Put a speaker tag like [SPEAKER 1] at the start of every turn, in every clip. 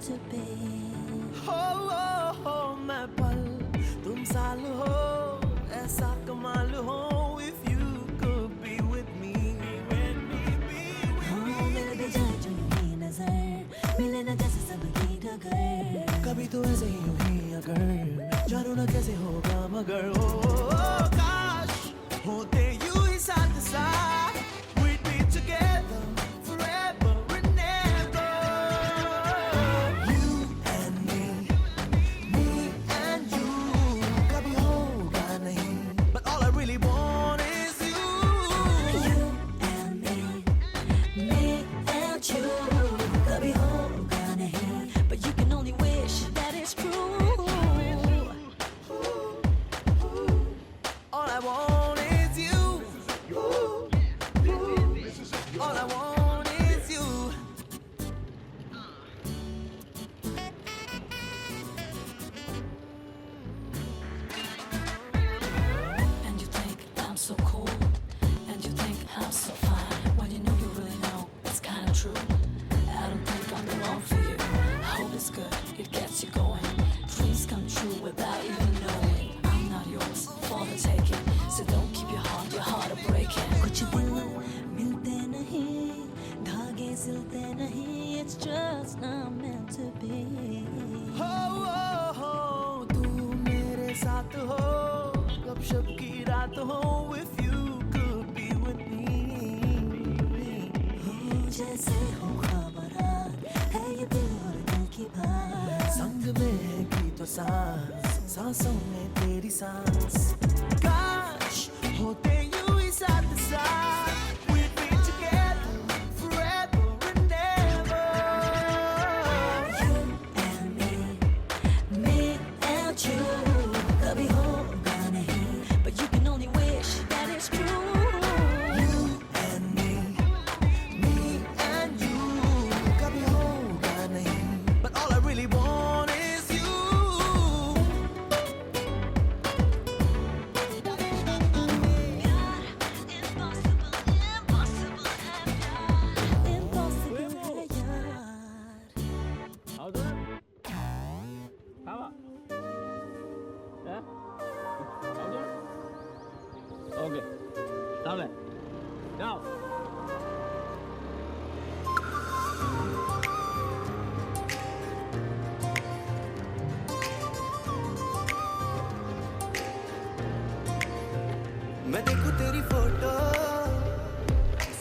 [SPEAKER 1] to be.
[SPEAKER 2] हो मैं पल तुम साल हो ऐसा कमाल हो if you could be with me.
[SPEAKER 1] मिल भी जाए जो यूं नजर मिले न जैसे सबकी डगर.
[SPEAKER 2] कभी तो ऐसे ही हुई अगर जानू ना कैसे होगा मगर ओ काश होते यूं ही साथ साथ we'd be together forever and ever. You and me and you कभी होगा नहीं but all I really want is you.
[SPEAKER 1] You and me and you. कभी होगा नहीं but you can only wish that it's true.
[SPEAKER 2] All I want is you. All I want is you.
[SPEAKER 1] And you think I'm so cool, and you think I'm so fine. When you know you really know it's kind of true. I don't think I'm the one for you. I hope it's good, it gets you going. Dreams come true without even knowing. I'm not yours for the taking, so don't keep your heart a breaking. कुछ दिल मिलते नहीं, धागे सिलते नहीं. It's just not meant to be.
[SPEAKER 2] हो तू मेरे साथ हो गपशप की रात हो if you could be with me.
[SPEAKER 1] जैसे हो खबरात है ये दिल और दिल की बात.
[SPEAKER 2] संग में की तो सांस सांसों में तेरी सांस. काश होते यूं ही साथ साथ we'd be together forever and ever.
[SPEAKER 1] You and me and you. कभी होगा नहीं but you can only wish that it's true.
[SPEAKER 2] You and me and you कभी होगा नहीं but all I really want is you.
[SPEAKER 1] Impossible है यार.
[SPEAKER 3] How's it? How about? Yeah? How's it? Okay. Stop it. Go.
[SPEAKER 2] मैं देखूं तेरी photo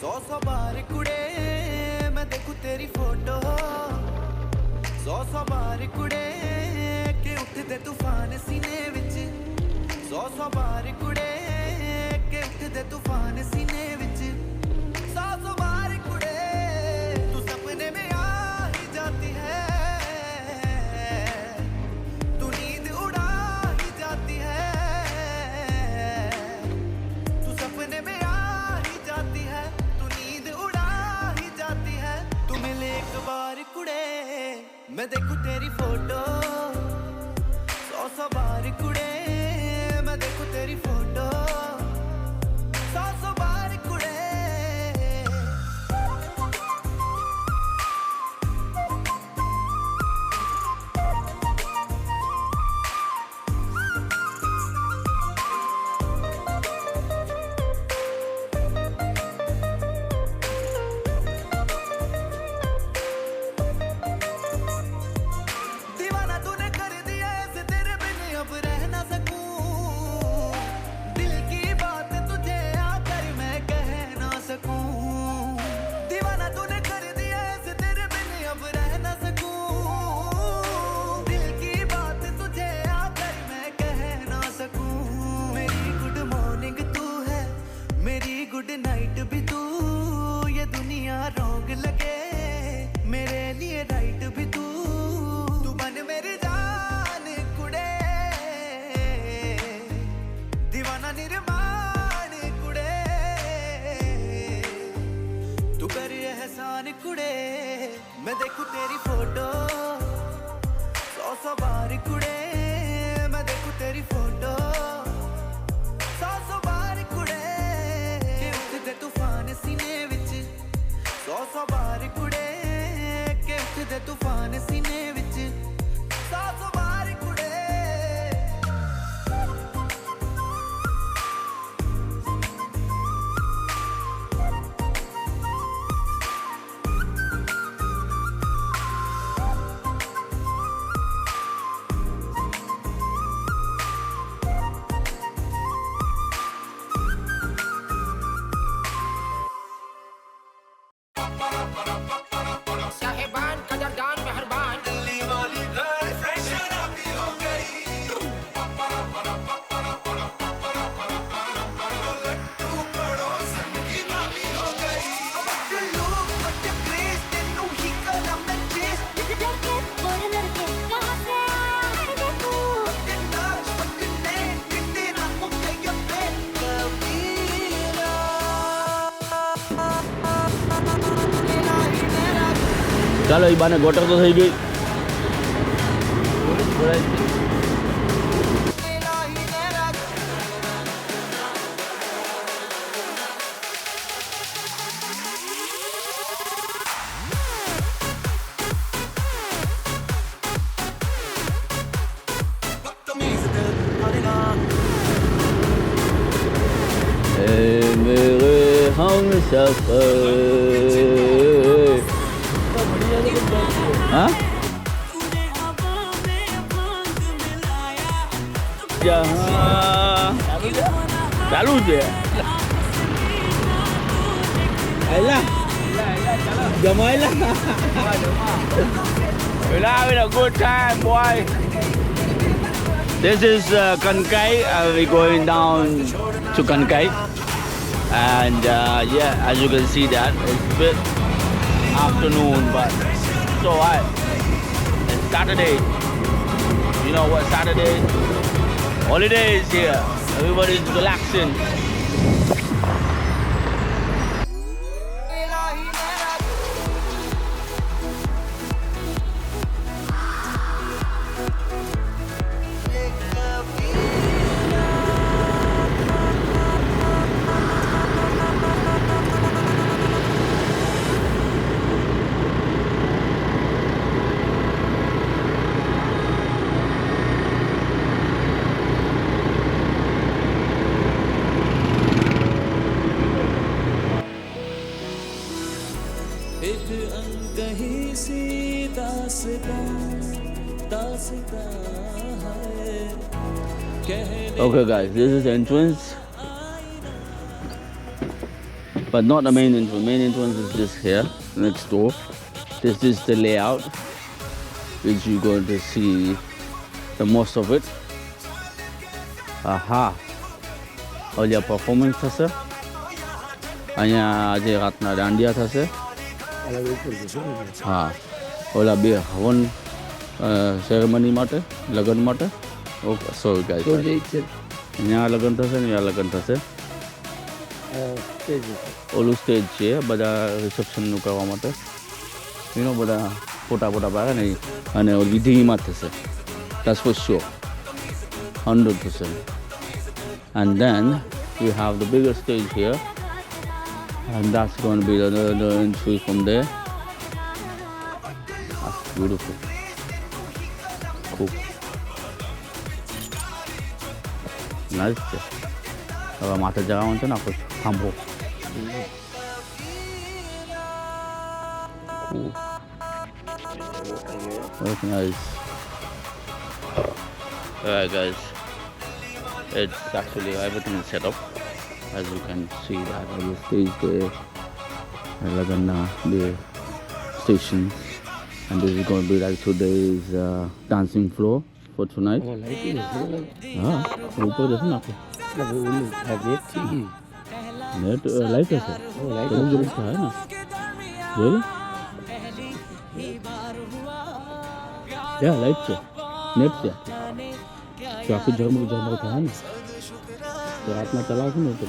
[SPEAKER 2] 100 बार कुड़े. मैं देखूं तेरी फोटो 100 बार कुड़े के उठदे तूफान सीने विच. 100 बार कुड़े के उठदे तूफान सीने विच. 100 बार कुड़े तू सपने में आ ही जाती है. तू नींद उड़ा ही जाती है. तू सपने में आ ही जाती है. तू नींद उड़ा ही जाती है. तू मिले एक बार कुड़े मैं देखूं तेरी फोटो 100 बार कुड़े. मैं देखूं तेरी फोटो 100 बार कुड़े. दीवाना तूने कर दिया ऐसे तेरे बिन अब रह ना सकूं. दिल की बात तुझे आकर मैं कह ना सकूं. दीवाना तूने कर दिया ऐसे तेरे बिन अब रह ना सकूं. दिल की बात तुझे आकर मैं कह ना सकूं. मेरी गुड मॉर्निंग तू है, मेरी गुड नाइट भी तू. ये दुनिया रॉन्ग लगे मेरे लिए राइट भी तू. तू बन मेरी जान कुड़े दीवाना निर्माण कुड़े. तू कर एहसान कुड़े. मैं देखूं तेरी फोटो 100 बार कुड़े. मैं देखूं तेरी फोटो 100 बार कुड़े के उठदे तूफान सीने विच. 100 बार कुड़े के उठदे तूफान सीने विच.
[SPEAKER 3] ચાલો એ બાને ગોટર તો થઈ ગઈ. मेरे हम सफर हाँ जहाँ चालू છે એલા જમાયેલા we're having a good time boy. This is Kankai. We're going down to Kankai. And yeah, as you can see that it's a bit afternoon, but it's alright. It's Saturday. You know what Saturday? Holiday is here. Everybody's relaxing. Okay guys, this is the entrance, but not the main entrance. Main entrance is just here, next door. This is the layout, which you're going to see the most of it. Aha, all your performance thase. Anya aje ratna dandiya thase. Ha, ola be havan ceremony માટે લગન માટે. Okay, sorry guys. અહીંયા લગન થશે ને અહીંયા લગન થશે. ઓલું સ્ટેજ છે બધા રિસેપ્શનનું કરવા માટે. યુ નો બધા ફોટા પાડે ને અને વિધિમાં થશે. That's for sure. 100%. And then we have the bigger stage here. And that's going to be the entry from there. That's beautiful. Cool. Nice છે. હવે માથે જવાનું છે ને આપણે થાંભો. That's nice. Alright guys, it's actually everything is set up. As you can see that on the stage there, Lagana, the station, and this is going to be like today's dancing floor for tonight. हाँ, ऊपर देखो ना आपको. Net light है sir. तो जरूर है ना. बोलो. क्या लाइट से? नेट से. तो आपको जर्मन था ना. तो रात में चला ना तो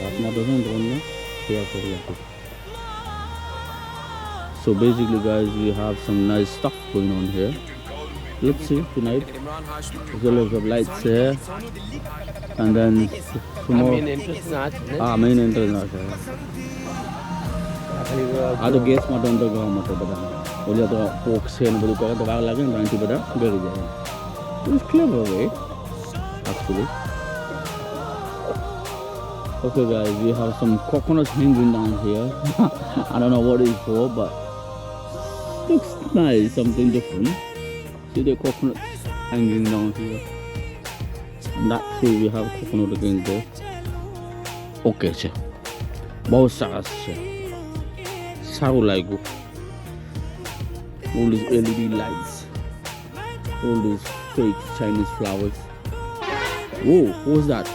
[SPEAKER 3] रात में तो में क्या करिए. So basically guys, we have some nice stuff going on here. Let's see tonight. There's a lot of lights here. And then tomorrow. Main entrance. Main entrance. तो गैस में अंदर गवा मत बता. बोलिए तो पोक से न बोलूँ तो बाग लगे ना अंटी बता गर जाए. It's clever way, actually. Okay guys, we have some coconuts hanging down here. I don't know what it's for, but looks nice, something different. See the coconut hanging down here. And that way we have coconut again there. Okay, sir. बहुत सारा है. सारू LIGO. All these LED lights. All these fake Chinese flowers. Whoa, what was that?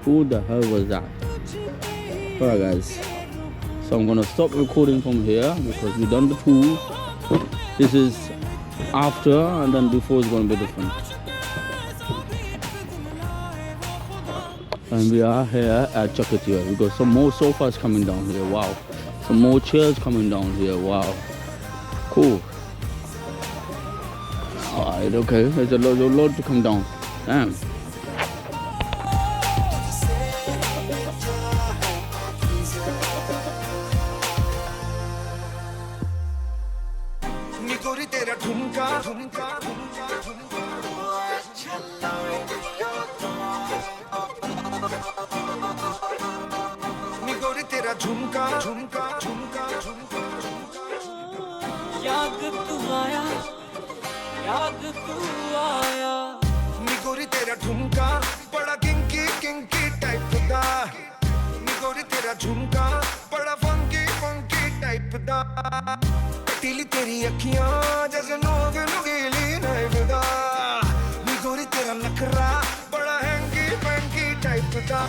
[SPEAKER 3] Who the hell was that? Alright guys, so I'm gonna stop recording from here because we've done the tour. This is after and then before is gonna be different. And we are here at Chakatia. We got some more sofas coming down here. Wow, Some more chairs coming down here. Wow. Cool. Alright, okay. There's a lot to come down. Damn.
[SPEAKER 2] झुमका झुमका झुमका झुमका
[SPEAKER 4] याद तू आया
[SPEAKER 2] नी गोरी तेरा झुमका बड़ा किंकी किंकी टाइप दा नी गोरी तेरा झुमका बड़ा फंकी फंकी टाइप दा पीली तेरी अखियां जैसे नोग नुगीली नाइफ दा नी गोरी तेरा नखरा बड़ा हैंकी फंकी टाइप दा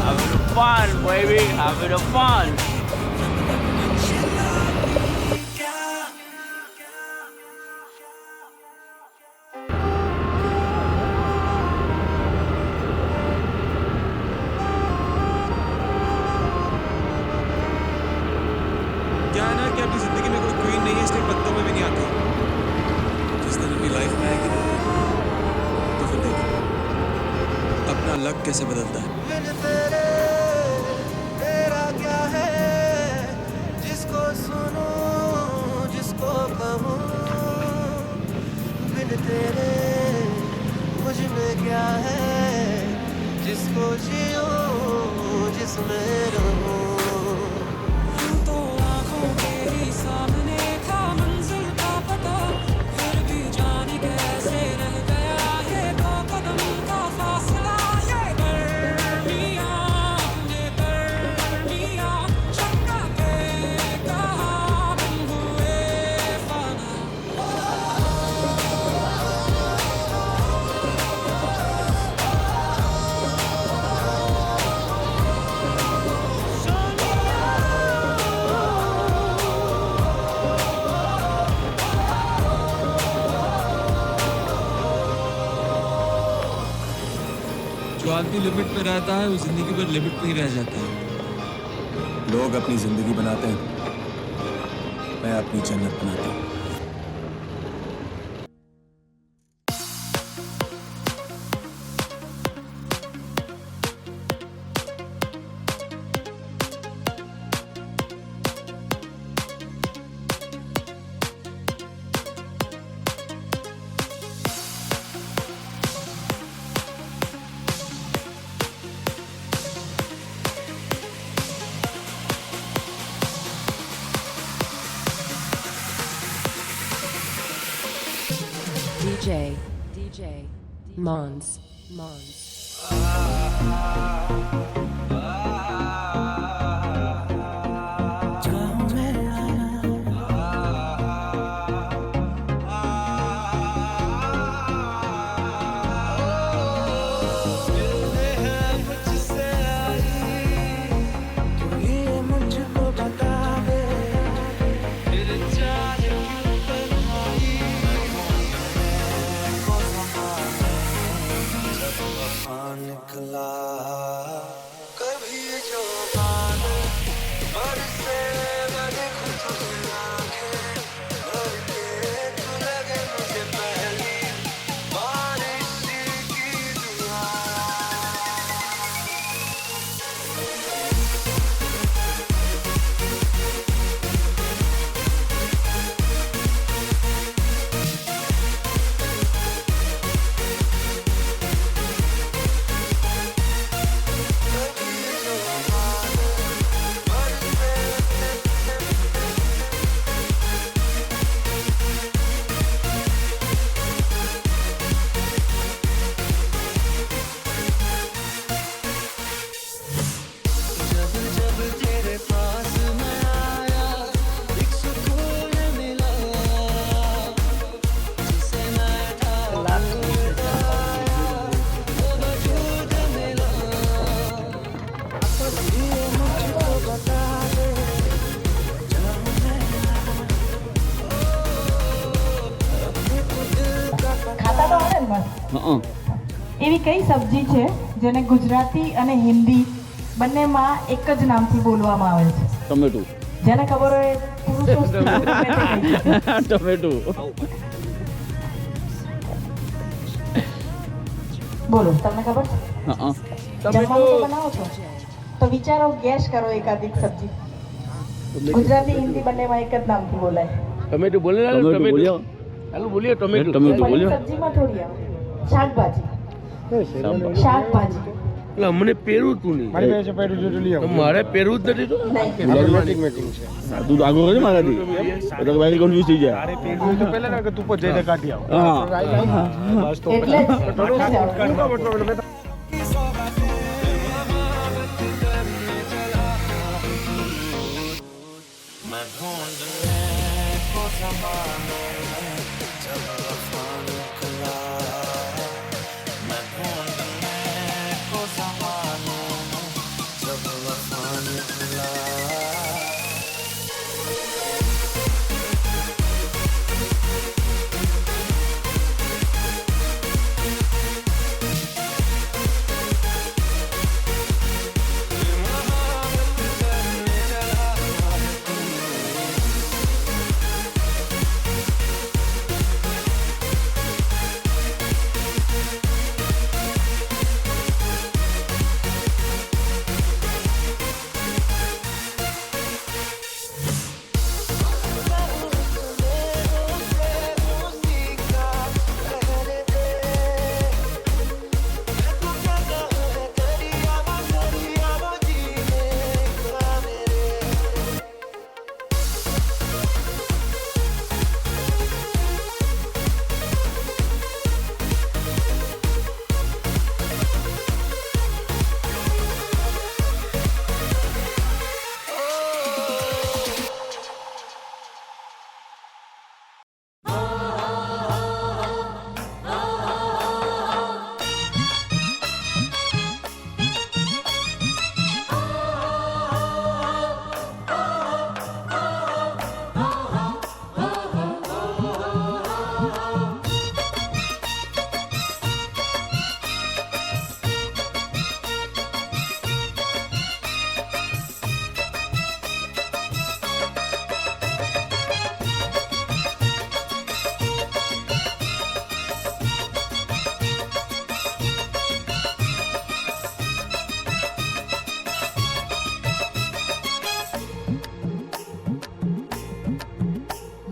[SPEAKER 3] Having fun, baby. Having fun.
[SPEAKER 5] क्या है ना कि अपनी जिंदगी में कोई क्वीन नहीं है, इसलिए पत्तों में भी नहीं आती। जिस दिन अपनी लाइफ में आएगी तो फिर देखो अपना लक कैसे बदलता है।
[SPEAKER 2] तेरा क्या है जिसको सुनो जिसको कहूँ बिन तेरे मुझ में क्या है जिसको जियो जिसमें रहूँ
[SPEAKER 4] तो आँखों के ही सामने था मंजिल का पता, फिर भी जाने कैसे रह गया ये 2 कदम का फासला। ये गर्मियाँ चक्का पे कहाँ बन हुए फाना।
[SPEAKER 5] जो आदमी लिमिट में रहता है वो जिंदगी भर लिमिट में ही रह जाता है। लोग अपनी जिंदगी बनाते हैं, मैं अपनी जन्नत बनाता हूँ।
[SPEAKER 6] DJ Mons.
[SPEAKER 2] निकला
[SPEAKER 3] હા
[SPEAKER 7] એવી કઈ સબ્જી છે જેને ગુજરાતી અને હિન્દી બંનેમાં એક જ નામથી બોલવામાં આવે છે?
[SPEAKER 3] ટમેટું.
[SPEAKER 7] જેને ખબર હોય પુરુષો સ્ત્રીઓ ગમે તે કહી શકે.
[SPEAKER 3] ટમેટું.
[SPEAKER 7] બોલો, તમને ખબર છે?
[SPEAKER 3] હા
[SPEAKER 7] જમવાનું તો બનાવો છો તો વિચારો, ગેસ કરો એકાધિક સબ્જી. ગુજરાતી હિન્દી બંનેમાં એક જ નામથી બોલાય.
[SPEAKER 8] ટમેટું બોલે
[SPEAKER 3] ટમેટું બોલ્યો.
[SPEAKER 8] હાલો બોલીએ ટમેટું
[SPEAKER 3] ટમેટું
[SPEAKER 7] પણ
[SPEAKER 3] બોલ્યો.
[SPEAKER 7] સબ્જીમાં થોડી આવે. શાકભાજી. શાકભાજી.
[SPEAKER 8] એટલે અમને પહેરવું તું નહીં તો મારે પહેરવું જ નથી તો
[SPEAKER 3] હા, તું તો આગળ છે મારાથી. એટલે કે ભાઈ કન્ફ્યુઝ થઈ જાય. હા
[SPEAKER 7] એટલે જ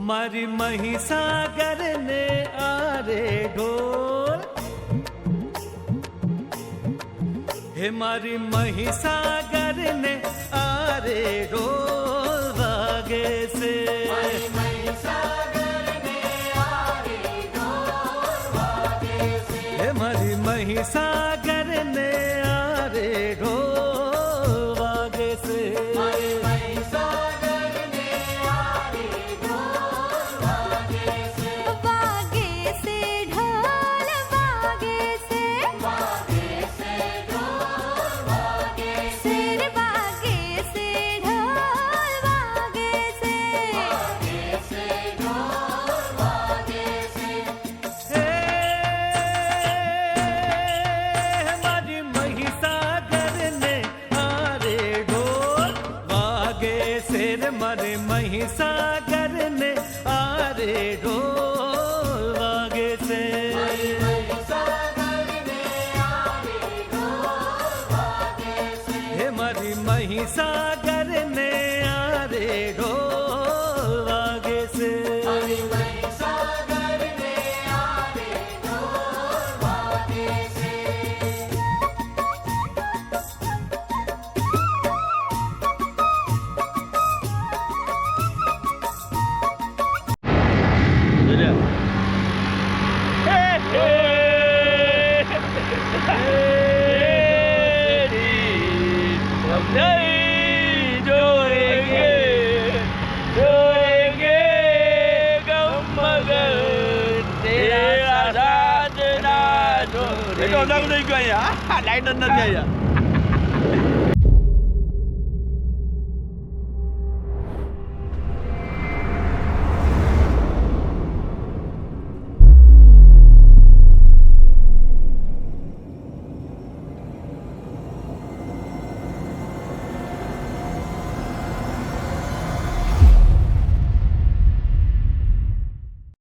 [SPEAKER 2] મારી મહીસાગર ને આરે ઢોલ, હે મારી મહીસાગર ને આરે ઢોલ વાગે છે. હે મારી મહીસાગર ને આરે ઢોલ વાગે છે. મહીસાગર ને આરે ઢોલ વાગે છે. હે મારી મહીસાગર ને આરે ઢોલ વાગે છે.
[SPEAKER 3] લાઈટ જ નથી અહીંયા.